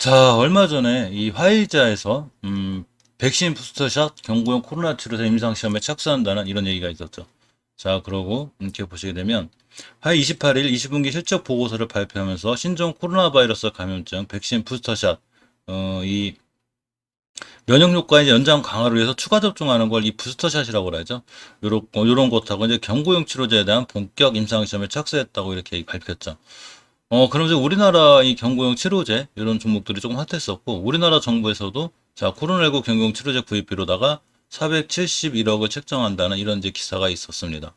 자, 얼마 전에 이 화이자에서 백신 부스터샷 경구용 코로나 치료제 임상시험에 착수한다는 이런 얘기가 있었죠. 자, 그러고 이렇게 보시게 되면 화이 28일 20분기 실적 보고서를 발표하면서 신종 코로나 바이러스 감염증 백신 부스터샷 이 면역 효과 이제 연장 강화를 위해서 추가 접종하는 걸 이 부스터샷이라고 그러죠. 요런 것하고 이제 경구용 치료제에 대한 본격 임상시험에 착수했다고 이렇게 밝혔죠. 그러면서 우리나라 이 경구용 치료제 이런 종목들이 조금 핫했었고 우리나라 정부에서도 자 코로나19 경구용 치료제 구입비로다가 471억을 책정한다는 이런 이제 기사가 있었습니다.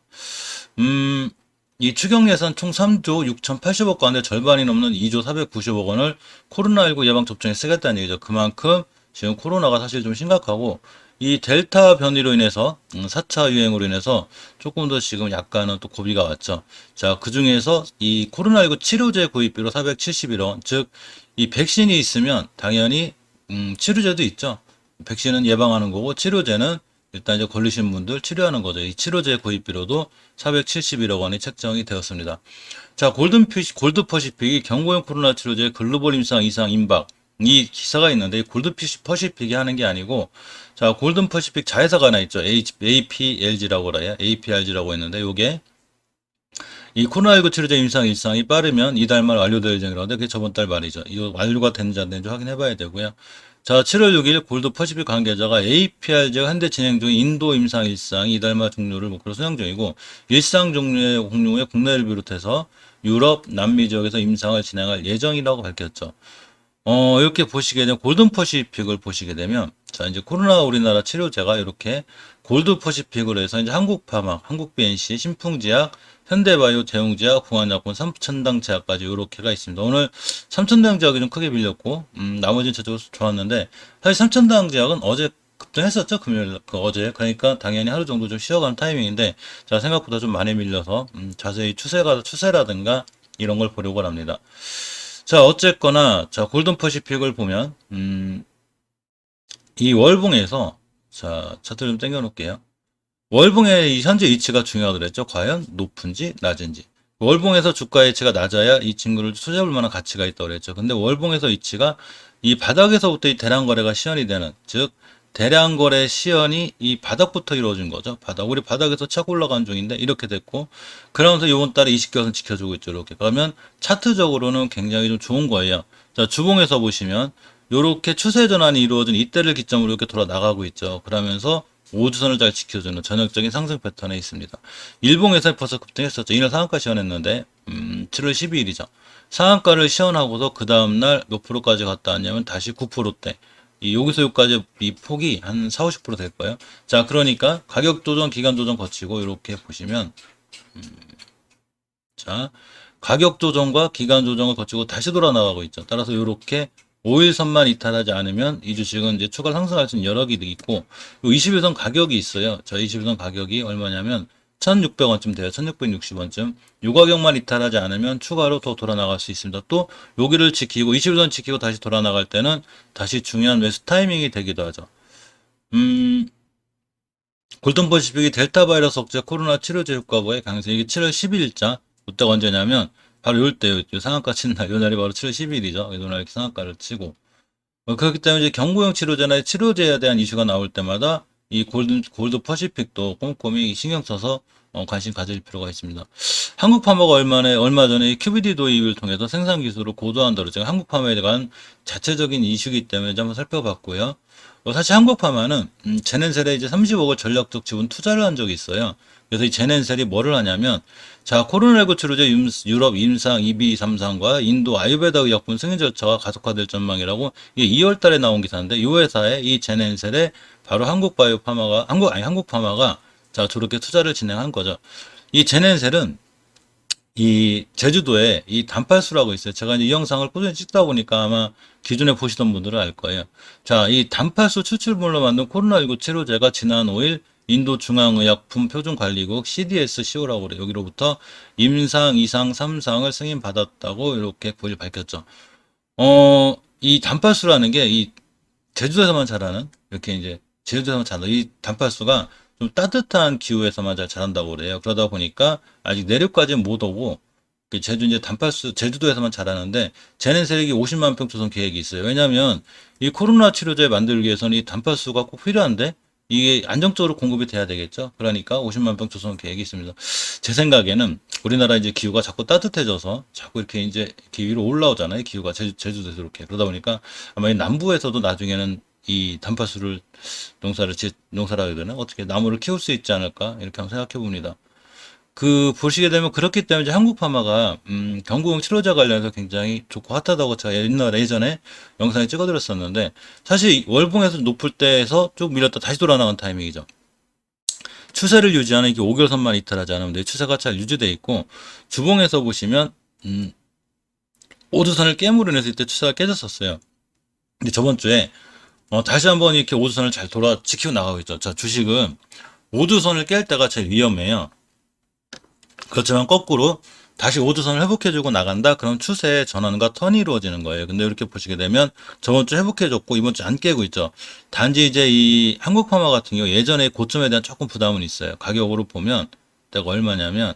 음, 이 추경 예산 총 3조 6,080억 가운데 절반이 넘는 2조 490억 원을 코로나19 예방 접종에 쓰겠다는 얘기죠. 그만큼 지금 코로나가 사실 좀 심각하고 이 델타 변이로 인해서 4차 유행으로 인해서 조금 더 지금 약간은 또 고비가 왔죠. 자, 그중에서 이 코로나19 치료제 구입비로 471억 원, 즉 이 백신이 있으면 당연히 치료제도 있죠. 백신은 예방하는 거고 치료제는 일단 이제 걸리신 분들 치료하는 거죠. 이 치료제 구입비로도 471억 원이 책정이 되었습니다. 자, 골드퍼시픽이 경구용 코로나 치료제 글로벌 임상 이상 임박 이 기사가 있는데 골드퍼시픽이 하는 게 아니고 자, 골든퍼시픽 자회사가 하나 있죠. APLG라고 그래요. APRG라고 했는데 요게 이 코로나19 치료제 임상 일상이 빠르면 이달 말 완료될 예정이라는데 그게 저번 달 말이죠. 이거 완료가 됐는지 안 됐는지 확인해 봐야 되고요. 자, 7월 6일 골드 퍼시픽 관계자가 APR제가 현재 진행 중인 인도 임상 일상이 이달 말 종료를 목표로 수행 중이고 일상 종료의 공룡의 국내를 비롯해서 유럽, 남미 지역에서 임상을 진행할 예정이라고 밝혔죠. 이렇게 보시게 되면 골든 퍼시픽을 보시게 되면 자, 이제 코로나 우리나라 치료제가 이렇게 골드 퍼시픽으로 해서 이제 한국파막, 한국BNC, 신풍제약, 현대바이오, 대웅제약, 공한약품, 삼천당제약까지 이렇게가 있습니다. 오늘 삼천당제약이 좀 크게 밀렸고, 나머지는 전적으로 좋았는데, 사실 삼천당제약은 어제 급등했었죠, 금요일, 어제. 그러니까 당연히 하루 정도 좀 쉬어가는 타이밍인데, 자, 생각보다 좀 많이 밀려서, 자세히 추세라든가 이런 걸 보려고 합니다. 자, 어쨌거나, 자, 골든 퍼시픽을 보면, 이 월봉에서, 자, 차트를 좀 당겨 놓을게요. 월봉의 이 현재 위치가 중요하다고 그랬죠. 과연 높은지 낮은지. 월봉에서 주가 위치가 낮아야 이 친구를 투자해볼 만한 가치가 있다고 그랬죠. 근데 월봉에서 위치가 이 바닥에서부터 이 대량 거래가 시연이 되는, 즉 대량 거래 시연이 이 바닥부터 이루어진 거죠. 우리 바닥에서 차고 올라간 중인데 이렇게 됐고, 그러면서 이번 달에 20개선 지켜주고 있죠. 이렇게. 그러면 차트적으로는 굉장히 좀 좋은 거예요. 자, 주봉에서 보시면 이렇게 추세 전환이 이루어진 이때를 기점으로 이렇게 돌아 나가고 있죠. 그러면서 5주선을 잘 지켜주는 전형적인 상승 패턴에 있습니다. 일봉에서 벌써 급등했었죠. 이날 상한가 시연했는데 7월 12일이죠. 상한가를 시연하고서 그 다음날 몇 프로까지 갔다 왔냐면 다시 9%대. 여기서 여기까지 이 폭이 한 4, 50%될 거예요. 자, 그러니까 가격 조정, 기간 조정 거치고 이렇게 보시면 자, 가격 조정과 기간 조정을 거치고 다시 돌아 나가고 있죠. 따라서 이렇게 5일선만 이탈하지 않으면 이 주식은 이제 추가 상승할 수 있는 여러 개도 있고, 요 20일선 가격이 있어요. 저 20일선 가격이 얼마냐면 1,600원쯤 돼요. 1,660원쯤. 요 가격만 이탈하지 않으면 추가로 더 돌아 나갈 수 있습니다. 또 여기를 지키고 20일선 지키고 다시 돌아 나갈 때는 다시 중요한 매수 타이밍이 되기도 하죠. 골든퍼시픽이 델타 바이러스 억제 코로나 치료제 효과보의 강세. 이게 7월 10일자. 그때가 언제냐면 바로 요때 요 상한가 친 날, 요 날이 바로 7월 10일이죠. 요날 이렇게 상한가를 치고. 그렇기 때문에 이제 경구용 치료제나 치료제에 대한 이슈가 나올 때마다 이 골드 퍼시픽도 꼼꼼히 신경 써서 관심 가질 필요가 있습니다. 한국파마가 얼마 전에 QBD 도입을 통해서 생산 기술을 고도화한다고 그랬죠. 한국파마에 대한 자체적인 이슈이기 때문에 한번 살펴봤고요. 사실 한국파마는 제넨셀에 이제 30억을 전략적 지분 투자를 한 적이 있어요. 그래서 이 제넨셀이 뭐를 하냐면 자, 코로나19 치료제 유럽 임상 2B 3상과 인도 아유베다 의약품 승인 절차가 가속화될 전망이라고 이게 2월 달에 나온 기사인데 이 회사에 이 제넨셀에 바로 한국파마가 자, 저렇게 투자를 진행한 거죠. 이 제넨셀은 이 제주도에 이 단팔수라고 있어요. 제가 이제 이 영상을 꾸준히 찍다 보니까 아마 기존에 보시던 분들은 알 거예요. 자, 이 단팔수 추출물로 만든 코로나19 치료제가 지난 5일 인도 중앙의약품 표준관리국 CDSCO라고 그래요. 여기로부터 임상, 2상, 3상을 승인받았다고 이렇게 밝혔죠. 이 단팔수라는 게 이 제주도에서만 자라는 이렇게 이제 제주도에서만 자라는 이 단팔수가 좀 따뜻한 기후에서만 잘 자란다고 그래요. 그러다 보니까 아직 내륙까지는 못 오고 제주 이제 단파수 제주도에서만 잘하는데 제넨 세력이 50만 평 조성 계획이 있어요. 왜냐하면 이 코로나 치료제 만들기 위해서는 이 단파수가 꼭 필요한데 이게 안정적으로 공급이 돼야 되겠죠. 그러니까 50만 평 조성 계획이 있습니다. 제 생각에는 우리나라 이제 기후가 자꾸 따뜻해져서 자꾸 이렇게 이제 이렇게 위로 올라오잖아요. 기후가 제주도에서 이렇게 그러다 보니까 아마 이 남부에서도 나중에는 이 단파수를 농사라 해야 되나 어떻게 나무를 키울 수 있지 않을까 이렇게 한번 생각해 봅니다. 그 보시게 되면 그렇기 때문에 이제 한국 파마가 경구용 치료제 관련해서 굉장히 좋고 핫하다고 제가 예전에 영상에 찍어드렸었는데 사실 월봉에서 높을 때에서 쭉 밀렸다 다시 돌아 나온 타이밍이죠. 추세를 유지하는 이게 5개월선만 이탈하지 않으면 내 추세가 잘 유지돼 있고 주봉에서 보시면 오두선을 깨물어 냈을 때 추세가 깨졌었어요. 근데 저번 주에 다시 한번 이렇게 오두선을 잘 돌아 지키고 나가고 있죠. 자, 주식은 오두선을 깰 때가 제일 위험해요. 그렇지만 거꾸로 다시 오두선을 회복해주고 나간다? 그럼 추세의 전환과 턴이 이루어지는 거예요. 근데 이렇게 보시게 되면 저번 주 회복해줬고 이번 주 안 깨고 있죠. 단지 이제 이 한국파마 같은 경우 예전에 고점에 대한 조금 부담은 있어요. 가격으로 보면 때가 얼마냐면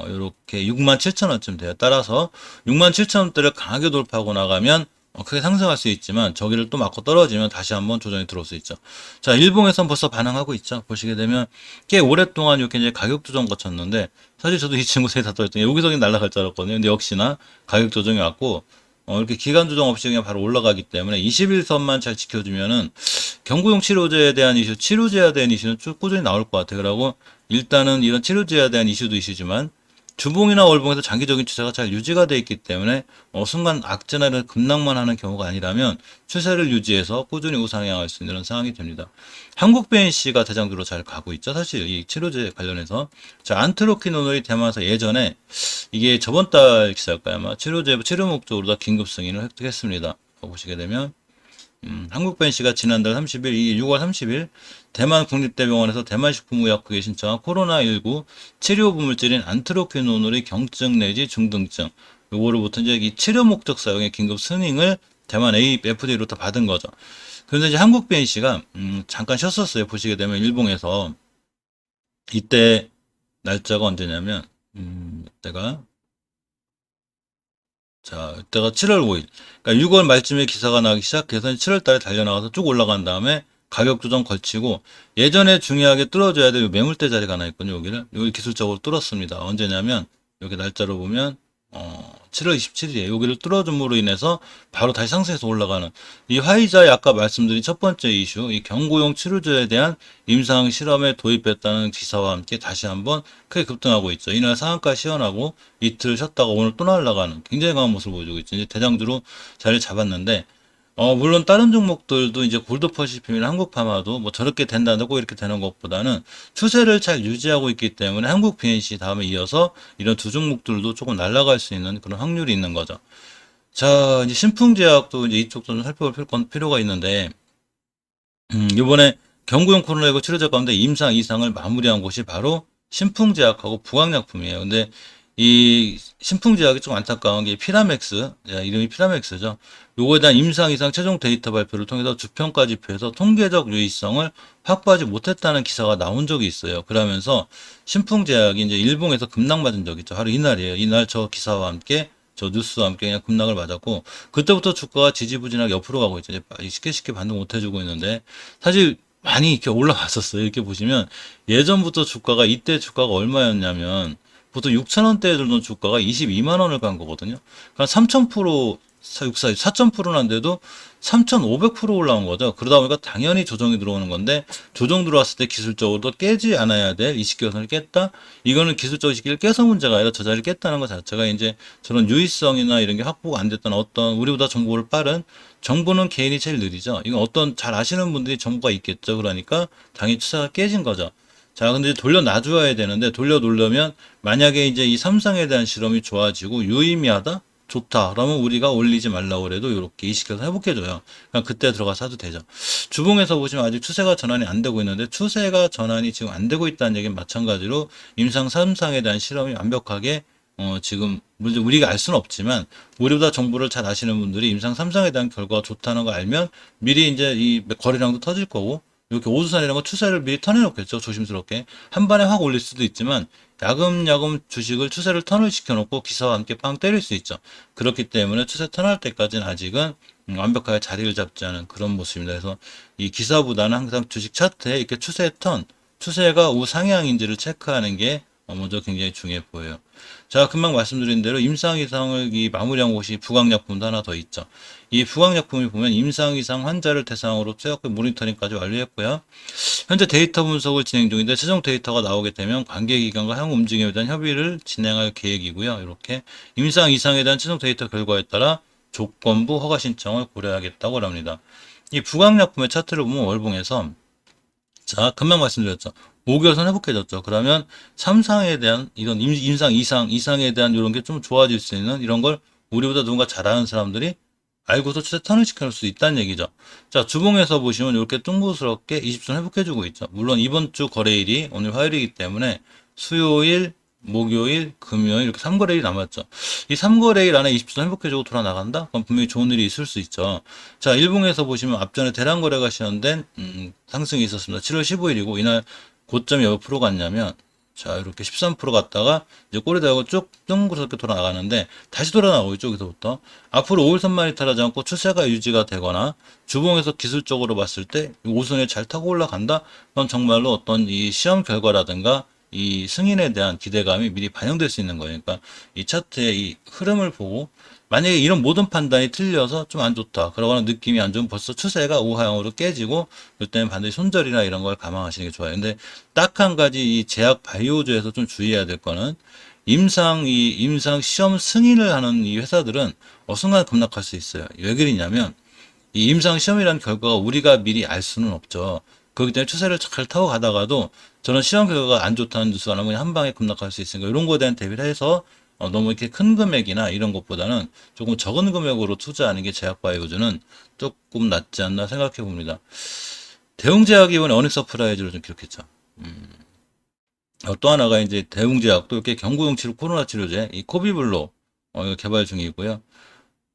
요렇게 67,000원쯤 돼요. 따라서 67,000원대를 강하게 돌파하고 나가면 크게 상승할 수 있지만 저기를 또 맞고 떨어지면 다시 한번 조정이 들어올 수 있죠. 자, 일봉에선 벌써 반응하고 있죠. 보시게 되면 꽤 오랫동안 이렇게 이제 가격 조정 거쳤는데 사실 저도 이 친구 세다 떨었더니 여기저기 날아갈 줄 알았거든요. 근데 역시나 가격 조정이 왔고 이렇게 기간 조정 없이 그냥 바로 올라가기 때문에 21선만 잘 지켜주면은 경구용 치료제에 대한 이슈, 치료제에 대한 이슈는 쭉 꾸준히 나올 것 같아요. 그러고 일단은 이런 치료제에 대한 이슈도 이슈지만 주봉이나 월봉에서 장기적인 추세가 잘 유지가 되어 있기 때문에 순간 악재나 급락만 하는 경우가 아니라면 추세를 유지해서 꾸준히 우상향할 수 있는 상황이 됩니다. 한국 BNC가 대장주로 잘 가고 있죠. 사실 이 치료제 관련해서 자 안트로키노놀이 대만에서 예전에 이게 저번 달 기사일까요 아마 치료제 치료 목적으로 다 긴급 승인을 획득했습니다. 보시게 되면 한국벤시가 지난달 30일, 이 6월 30일 대만 국립대병원에서 대만식품의약국에 신청한 코로나19 치료부 물질인 안트로퀴노놀의 경증 내지 중등증 요거로부터 이제 이 치료 목적 사용의 긴급 승인을 대만 FDA로부터 받은 거죠. 그런데 이제 한국벤시가 잠깐 쉬었었어요. 보시게 되면 일봉에서 이때 날짜가 언제냐면 이때가 자, 이때가 7월 5일. 그러니까 6월 말쯤에 기사가 나기 시작해서 7월 달에 달려나가서 쭉 올라간 다음에 가격 조정 걸치고 예전에 중요하게 뚫어줘야 될 매물대 자리가 하나 있거든요. 여기 기술적으로 뚫었습니다. 언제냐면 여기 날짜로 보면 7월 27일에 여기를 뚫어줌으로 인해서 바로 다시 상승해서 올라가는 이 화이자의 아까 말씀드린 첫 번째 이슈 이 경구용 치료제에 대한 임상 실험에 도입했다는 기사와 함께 다시 한번 크게 급등하고 있죠. 이날 상한가 시연하고 이틀 쉬었다가 오늘 또 날아가는 굉장히 강한 모습을 보여주고 있죠. 이제 대장주로 자리를 잡았는데 물론 다른 종목들도 이제 골드퍼시픽이나 한국파마도 뭐 저렇게 된다고 이렇게 되는 것보다는 추세를 잘 유지하고 있기 때문에 한국 BNC 다음에 이어서 이런 두 종목들도 조금 날아갈 수 있는 그런 확률이 있는 거죠. 자, 이제 신풍제약도 이제 이쪽도 좀 살펴볼 필요가 있는데, 이번에 경구용 코로나19 치료제 가운데 임상 이상을 마무리한 곳이 바로 신풍제약하고 부강약품이에요. 근데 이 신풍제약이 좀 안타까운 게 피라맥스, 이름이 피라맥스죠. 요거에 대한 임상 이상 최종 데이터 발표를 통해서 주평가 지표에서 통계적 유의성을 확보하지 못했다는 기사가 나온 적이 있어요. 그러면서 신풍제약이 이제 일봉에서 급락 맞은 적이 있죠. 바로 이날이에요. 이날 저 기사와 함께 저 뉴스와 함께 그냥 급락을 맞았고 그때부터 주가가 지지부진하게 옆으로 가고 있죠. 이제 쉽게 반등 못 해주고 있는데 사실 많이 이렇게 올라갔었어요. 이렇게 보시면 예전부터 주가가 이때 주가가 얼마였냐면 보통 6,000원대에 들던 주가가 22만 원을 간 거거든요. 그러니까 3,000% 4,000%난데도 3,500% 올라온 거죠. 그러다 보니까 당연히 조정이 들어오는 건데 조정 들어왔을 때 기술적으로도 깨지 않아야 될 20개선을 깼다. 이거는 기술적 20개를 깨서 문제가 아니라 저 자리를 깼다는 것 자체가 이제 저런 유의성이나 이런 게 확보가 안 됐던 어떤 우리보다 정보를 빠른 정보는 개인이 제일 느리죠. 이건 어떤 잘 아시는 분들이 정보가 있겠죠. 그러니까 당연히 추세가 깨진 거죠. 자, 근데 돌려 놔줘야 되는데 돌려 놓으려면 만약에 이제 이 삼성에 대한 실험이 좋아지고 유의미하다? 좋다. 그러면 우리가 올리지 말라고 그래도 이렇게 이식해서 회복해줘요. 그냥 그때 들어가서 사도 되죠. 주봉에서 보시면 아직 추세가 전환이 안 되고 있는데 추세가 전환이 지금 안 되고 있다는 얘기는 마찬가지로 임상 3상에 대한 실험이 완벽하게 지금 물론 우리가 알 수는 없지만 우리보다 정보를 잘 아시는 분들이 임상 3상에 대한 결과가 좋다는 걸 알면 미리 이제 이 거래량도 터질 거고 이렇게 오수산이라는 거 추세를 미리 터내놓겠죠. 조심스럽게. 한 번에 확 올릴 수도 있지만 야금야금 주식을 추세를 턴을 시켜놓고 기사와 함께 빵 때릴 수 있죠. 그렇기 때문에 추세 턴할 때까지는 아직은 완벽하게 자리를 잡지 않은 그런 모습입니다. 그래서 이 기사보다는 항상 주식 차트에 이렇게 추세 턴, 추세가 우상향인지를 체크하는 게 먼저 굉장히 중요해 보여요. 자, 금방 말씀드린 대로 임상 이상을 이 마무리한 곳이 부강약품도 하나 더 있죠. 이 부강약품을 보면 임상 이상 환자를 대상으로 최악의 모니터링까지 완료했고요. 현재 데이터 분석을 진행 중인데 최종 데이터가 나오게 되면 관계기관과 향후 움직임에 대한 협의를 진행할 계획이고요. 이렇게 임상 이상에 대한 최종 데이터 결과에 따라 조건부 허가 신청을 고려하겠다고 합니다. 이 부강약품의 차트를 보면 월봉에서 자, 금방 말씀드렸죠. 5개월선 회복해졌죠. 그러면 3상에 대한 이런 임상 이상에 대한 이런 게 좀 좋아질 수 있는 이런 걸 우리보다 누군가 잘하는 사람들이 알고서 추세 턴을 시켜놓을 수 있다는 얘기죠. 자, 주봉에서 보시면 이렇게 둥그스럽게 20선 회복해주고 있죠. 물론 이번 주 거래일이 오늘 화요일이기 때문에 수요일, 목요일, 금요일 이렇게 3거래일이 남았죠. 이 3거래일 안에 20선 회복해주고 돌아 나간다? 그럼 분명히 좋은 일이 있을 수 있죠. 자, 일봉에서 보시면 앞전에 대량 거래가 시현된 상승이 있었습니다. 7월 15일이고 이날 고점이 몇 프로 갔냐면 자, 이렇게 13% 갔다가 이제 꼬리 달고 쭉 둥그렇게 돌아 나가는데 다시 돌아 나오고 있죠. 여기서부터 앞으로 5일선만 이탈하지 않고 추세가 유지가 되거나 주봉에서 기술적으로 봤을 때 5선에 잘 타고 올라간다. 그럼 정말로 어떤 이 시험 결과라든가 이 승인에 대한 기대감이 미리 반영될 수 있는 거예요. 그러니까 이 차트의 이 흐름을 보고 만약에 이런 모든 판단이 틀려서 좀 안 좋다. 그러거나 느낌이 안 좋으면 벌써 추세가 우하향으로 깨지고 그때는 반드시 손절이나 이런 걸 감안하시는 게 좋아요. 근데 딱 한 가지 이 제약 바이오주에서 좀 주의해야 될 거는 임상 시험 승인을 하는 이 회사들은 순간 급락할 수 있어요. 왜 그러냐면 이 임상 시험이라는 결과가 우리가 미리 알 수는 없죠. 그렇기 때문에 추세를 잘 타고 가다가도 저는 시험 결과가 안 좋다는 뉴스가 나면 한 방에 급락할 수 있으니까 이런 거에 대한 대비를 해서 너무 이렇게 큰 금액이나 이런 것보다는 조금 적은 금액으로 투자하는 게 제약바이오주는 조금 낫지 않나 생각해 봅니다. 대웅제약이 이번에 어닝 서프라이즈를 좀 기록했죠. 또 하나가 이제 대웅제약도 이렇게 경구용 치료 코로나 치료제 이 코비블로 개발 중이고요.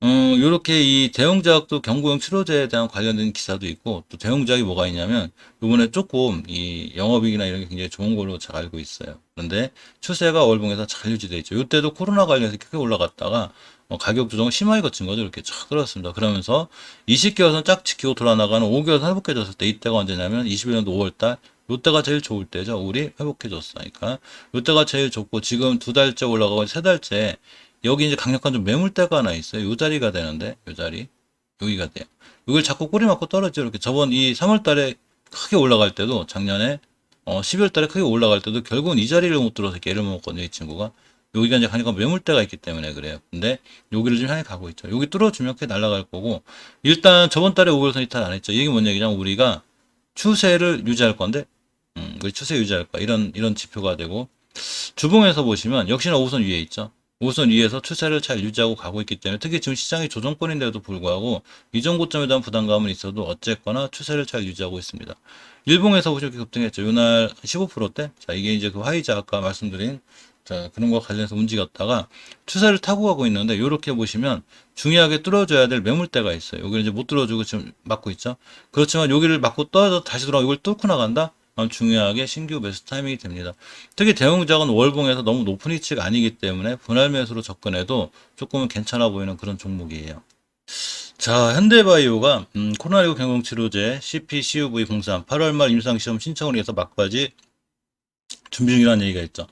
요렇게 이 대웅제약도 경구용 치료제에 대한 관련된 기사도 있고, 또 대웅제약이 뭐가 있냐면, 요번에 조금 이 영업이익이나 이런 게 굉장히 좋은 걸로 잘 알고 있어요. 그런데 추세가 월봉에서 잘 유지돼 있죠. 요때도 코로나 관련해서 크게 올라갔다가, 가격 조정을 심하게 거친 거죠. 이렇게 쫙 들어왔습니다. 그러면서 20개월선 쫙 지키고 돌아나가는 5개월선 회복해졌을 때, 이때가 언제냐면 21년도 5월달, 요때가 제일 좋을 때죠. 우리 회복해줬으니까. 요때가 제일 좋고, 지금 2달째 올라가고 3달째, 여기 이제 강력한 좀 매물대가 하나 있어요. 요 자리가 되는데, 요 자리. 여기가 돼요. 이걸 자꾸 꼬리 맞고 떨어져. 이렇게 저번 이 3월 달에 크게 올라갈 때도 작년에 12월 달에 크게 올라갈 때도 결국은 이 자리를 못 들어서 개를 먹었거든요. 이 친구가. 여기가 이제 강력한 매물대가 있기 때문에 그래요. 근데 여기를 좀 향해 가고 있죠. 여기 뚫어주면 크게 날아갈 거고, 일단 저번 달에 5월선 이탈 안 했죠. 이게 뭔 얘기냐면 우리가 추세를 유지할 건데, 우리 추세 유지할 거야. 이런 지표가 되고, 주봉에서 보시면 역시나 5선 위에 있죠. 5선 위에서 추세를 잘 유지하고 가고 있기 때문에 특히 지금 시장이 조정권인데도 불구하고 이전 고점에 대한 부담감은 있어도 어쨌거나 추세를 잘 유지하고 있습니다. 일봉에서 보시면 이렇게 급등했죠. 이날 15%대. 자, 이게 이제 그 화이자 아까 말씀드린 자, 그런 거 관련해서 움직였다가 추세를 타고 가고 있는데 이렇게 보시면 중요하게 뚫어줘야 될 매물대가 있어요. 여기를 이제 못 뚫어주고 지금 막고 있죠. 그렇지만 여기를 막고 떨어져 다시 돌아가 이걸 뚫고 나간다? 중요하게 신규 매수 타이밍이 됩니다. 특히 대웅작은 월봉에서 너무 높은 위치가 아니기 때문에 분할 매수로 접근해도 조금은 괜찮아 보이는 그런 종목이에요. 자, 현대바이오가 코로나19 경증치료제 CPCUV03 8월 말 임상시험 신청을 위해서 막바지 준비 중이라는 얘기가 있죠.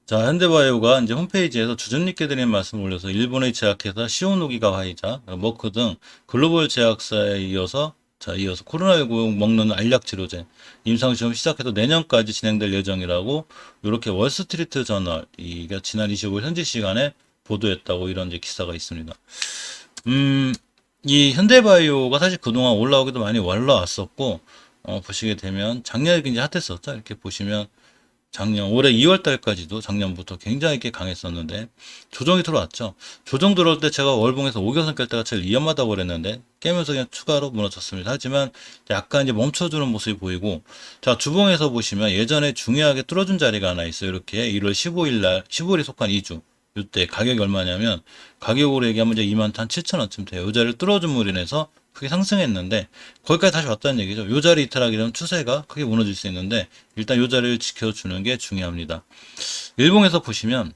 자, 현대바이오가 이제 홈페이지에서 주전 있게 드리는 말씀을 올려서 일본의 제약회사 시오노기가 화이자, 머크 등 글로벌 제약사에 이어서 코로나19 먹는 알약 치료제 임상시험 시작해서 내년까지 진행될 예정이라고 이렇게 월스트리트 저널 이게 지난 25일 현지 시간에 보도했다고 이런 이제 기사가 있습니다. 이 현대바이오가 사실 그동안 올라오기도 많이 올라왔었고 보시게 되면 작년에 굉장히 핫했었죠. 이렇게 보시면 올해 2월 달까지도 작년부터 굉장히 꽤 강했었는데 조정이 들어왔죠. 조정 들어올 때 제가 월봉에서 5개선 깰 때가 제일 위험하다고 그랬는데 깨면서 그냥 추가로 무너졌습니다. 하지만 약간 이제 멈춰주는 모습이 보이고 자, 주봉에서 보시면 예전에 중요하게 뚫어준 자리가 하나 있어요. 이렇게 1월 15일 날 15일에 속한 2주 이때 가격이 얼마냐면 가격으로 얘기하면 이제 27,000원쯤 돼요. 이 자리를 뚫어준 물인에서 크게 상승했는데 거기까지 다시 왔다는 얘기죠. 요 자리 이탈하게 되면 추세가 크게 무너질 수 있는데 일단 요 자리를 지켜주는 게 중요합니다. 일봉에서 보시면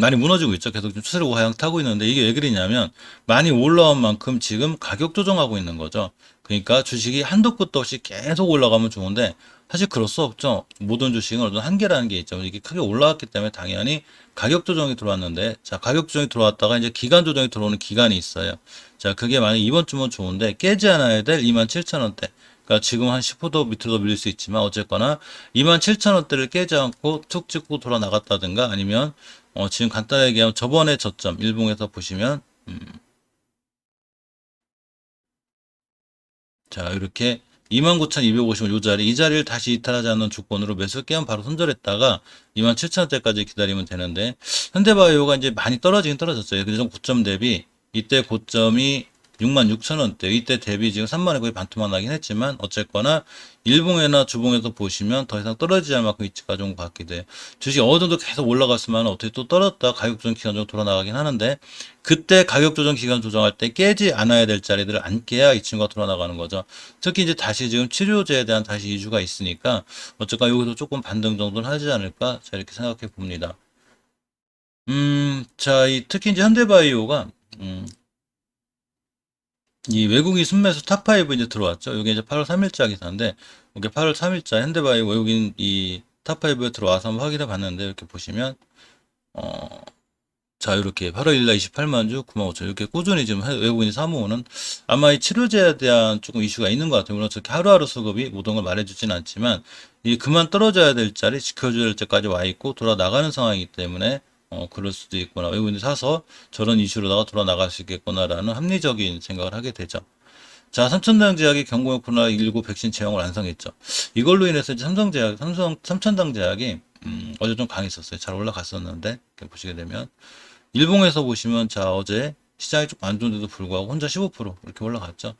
많이 무너지고 있죠. 계속 좀 추세를 하향 타고 있는데 이게 왜 그러냐면 많이 올라온 만큼 지금 가격 조정하고 있는 거죠. 그러니까 주식이 한도 끝도 없이 계속 올라가면 좋은데 사실 그럴 수 없죠. 모든 주식은 어떤 한계라는 게 있죠. 이게 크게 올라왔기 때문에 당연히 가격 조정이 들어왔는데 자, 가격 조정이 들어왔다가 이제 기간 조정이 들어오는 기간이 있어요. 자, 그게 만약 이번 주면 좋은데 깨지 않아야 될 27,000원대. 그러니까 지금 한 10% 밑으로 더 밀릴 수 있지만 어쨌거나 27,000원대를 깨지 않고 툭 찍고 돌아 나갔다든가 아니면 지금 간단하게 얘기하면 저번에 저점 일봉에서 보시면 자 이렇게 29,250원 요 자리 이 자리를 다시 이탈하지 않는 조건으로 매수 깨면 바로 손절했다가 27,000원대까지 기다리면 되는데 현대바이오가 이제 많이 떨어지긴 떨어졌어요. 그전 고점 대비 이때 고점이 66,000원대 이때 대비 지금 3만원 거의 반토막 나긴 했지만 어쨌거나 일봉이나 주봉에서 보시면 더 이상 떨어지지 않을 만큼 위치가 좀 같기도 해요. 주식 어느 정도 계속 올라갔으면 어떻게 또 떨어졌다 가격 조정 기간 정도 돌아 나가긴 하는데 그때 가격 조정 기간 조정할 때 깨지 않아야 될 자리들을 안 깨야 이 친구가 돌아 나가는 거죠. 특히 이제 다시 지금 치료제에 대한 다시 이주가 있으니까 어쨌거나 여기서 조금 반등 정도는 하지 않을까 자 이렇게 생각해 봅니다. 자, 특히 이제 현대바이오가 이 외국인 순매수 탑5 이제 들어왔죠. 이게 이제 8월 3일자 기사인데, 이게 8월 3일자 현대바이오 외국인 이 탑5에 들어와서 한번 확인해 봤는데, 이렇게 보시면, 어, 자, 이렇게 8월 1일 날 28만 주, 9만 5천. 이렇게 꾸준히 지금 외국인이 사모으는 아마 이 치료제에 대한 조금 이슈가 있는 것 같아요. 물론 저렇게 하루하루 수급이 모든 걸 말해주진 않지만, 이 그만 떨어져야 될 자리, 지켜줘야 될 때까지 와 있고, 돌아 나가는 상황이기 때문에, 그럴 수도 있구나. 외국인이 사서 저런 이슈로다가 돌아 나갈 수 있겠구나라는 합리적인 생각을 하게 되죠. 자, 삼천당 제약이 경공의 코로나19 백신 제형을 완성했죠. 이걸로 인해서 이제 삼천당 제약이 어제 좀 강했었어요. 잘 올라갔었는데, 이렇게 보시게 되면. 일봉에서 보시면 자 어제 시장이 좀 안 좋은데도 불구하고 혼자 15% 이렇게 올라갔죠.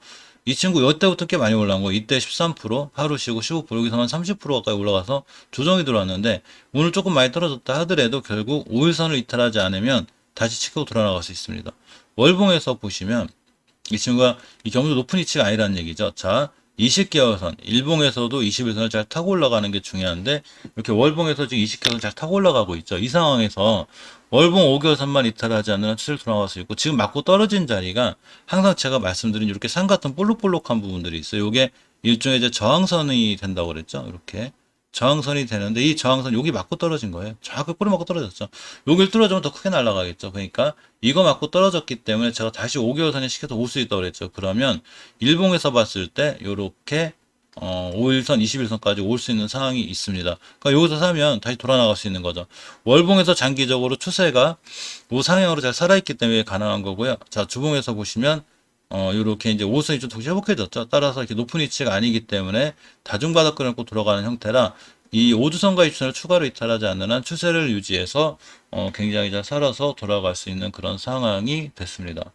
이 친구 이때부터 꽤 많이 올라간 거 이때 13% 하루 쉬고 15% 여기서만 30% 가까이 올라가서 조정이 들어왔는데 오늘 조금 많이 떨어졌다 하더라도 결국 5일선을 이탈하지 않으면 다시 치고 돌아 나갈 수 있습니다. 월봉에서 보시면 이 친구가 이 경도 높은 위치가 아니라는 얘기죠. 자, 20개월선, 일봉에서도 21선을 잘 타고 올라가는 게 중요한데, 이렇게 월봉에서 지금 20개월선 잘 타고 올라가고 있죠. 이 상황에서 월봉 5개월선만 이탈하지 않는 한 추세를 돌아갈 수 있고, 지금 맞고 떨어진 자리가 항상 제가 말씀드린 이렇게 산 같은 볼록볼록한 부분들이 있어요. 이게 일종의 이제 저항선이 된다고 그랬죠. 이렇게. 저항선이 되는데 이 저항선 여기 맞고 떨어진 거예요. 정확히 꼬리 맞고 떨어졌죠. 여기를 뚫어주면 더 크게 날아가겠죠. 그러니까 이거 맞고 떨어졌기 때문에 제가 다시 5개월선에 시켜서 올 수 있다고 그랬죠. 그러면 일봉에서 봤을 때 요렇게 5일선, 21선까지 올 수 있는 상황이 있습니다. 그러니까 여기서 사면 다시 돌아 나갈 수 있는 거죠. 월봉에서 장기적으로 추세가 우상향으로 잘 살아있기 때문에 가능한 거고요. 자, 주봉에서 보시면 요렇게 이제 5선이 좀 다시 회복해졌죠. 따라서 이렇게 높은 위치가 아니기 때문에 다중바닥 끊고 들어가는 형태라 이 5주선과 2주선을 추가로 이탈하지 않는 한 추세를 유지해서 굉장히 잘 살아서 돌아갈 수 있는 그런 상황이 됐습니다.